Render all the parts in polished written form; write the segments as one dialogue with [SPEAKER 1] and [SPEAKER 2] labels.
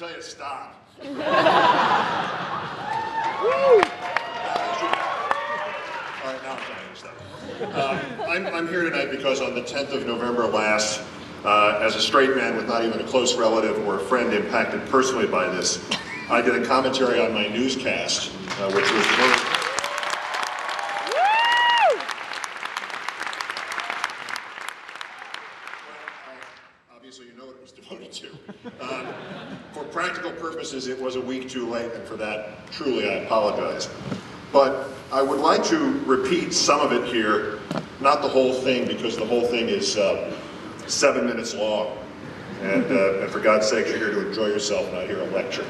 [SPEAKER 1] tell you to stop. All right, now I'm telling you to stop. I'm here tonight because on the 10th of November last, as a straight man with not even a close relative or a friend impacted personally by this, I did a commentary on my newscast, which was devoted. Obviously, you know what it was devoted to. For practical purposes, it was a week too late, and for that, truly, I apologize. But I would like to repeat some of it here, not the whole thing, because the whole thing is 7 minutes long. And for God's sake, you're here to enjoy yourself, not hear a lecture.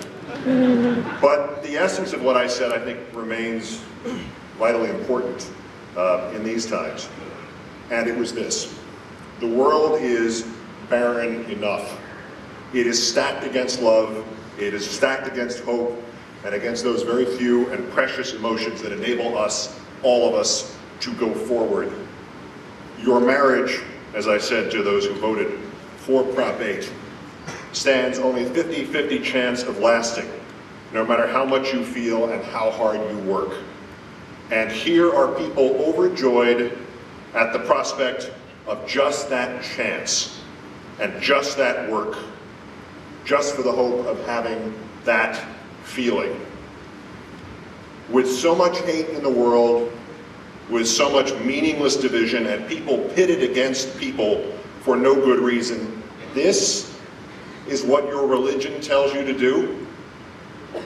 [SPEAKER 1] But the essence of what I said, I think, remains vitally important in these times. And it was this: the world is barren enough. It is stacked against love, it is stacked against hope, and against those very few and precious emotions that enable us, all of us, to go forward. Your marriage, as I said to those who voted for Prop 8, stands only a 50-50 chance of lasting, no matter how much you feel and how hard you work. And here are people overjoyed at the prospect of just that chance, and just that work, just for the hope of having that feeling. With so much hate in the world, with so much meaningless division, and people pitted against people for no good reason, this is what your religion tells you to do?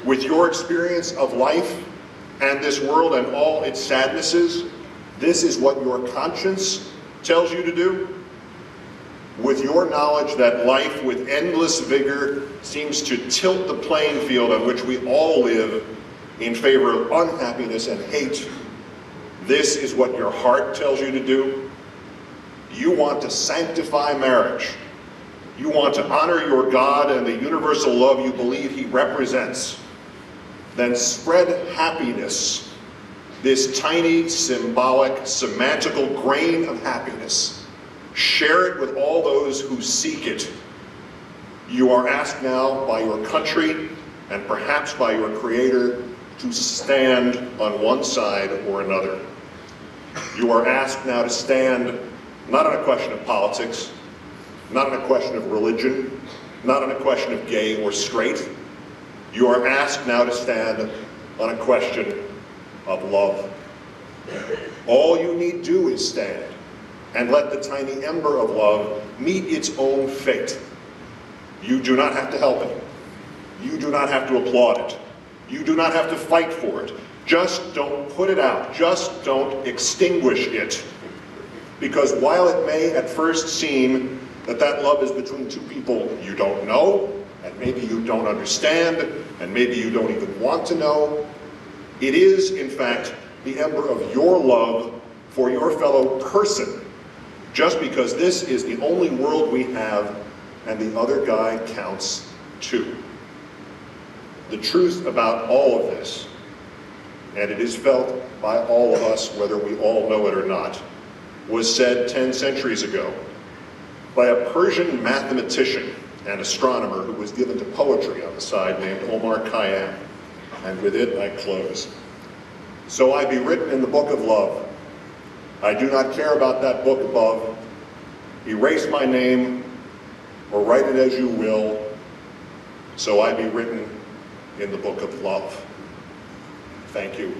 [SPEAKER 1] With your experience of life and this world and all its sadnesses, this is what your conscience tells you to do? With your knowledge that life with endless vigor seems to tilt the playing field on which we all live in favor of unhappiness and hate, this is what your heart tells you to do? You want to sanctify marriage. You want to honor your God and the universal love you believe he represents. Then spread happiness, this tiny, symbolic, semantical grain of happiness. Share it with all those who seek it. You are asked now by your country and perhaps by your Creator to stand on one side or another. You are asked now to stand not on a question of politics, not on a question of religion, not on a question of gay or straight. You are asked now to stand on a question of love. All you need do is stand and let the tiny ember of love meet its own fate. You do not have to help it. You do not have to applaud it. You do not have to fight for it. Just don't put it out. Just don't extinguish it. Because while it may at first seem that that love is between two people you don't know, and maybe you don't understand, and maybe you don't even want to know, it is, in fact, the ember of your love for your fellow person, just because this is the only world we have and the other guy counts too. The truth about all of this, and it is felt by all of us whether we all know it or not, was said 10 centuries ago by a Persian mathematician and astronomer who was given to poetry on the side named Omar Khayyam. And with it I close. So I be written in the book of love. I do not care about that book above. Erase my name or write it as you will. So I be written in the book of love. Thank you.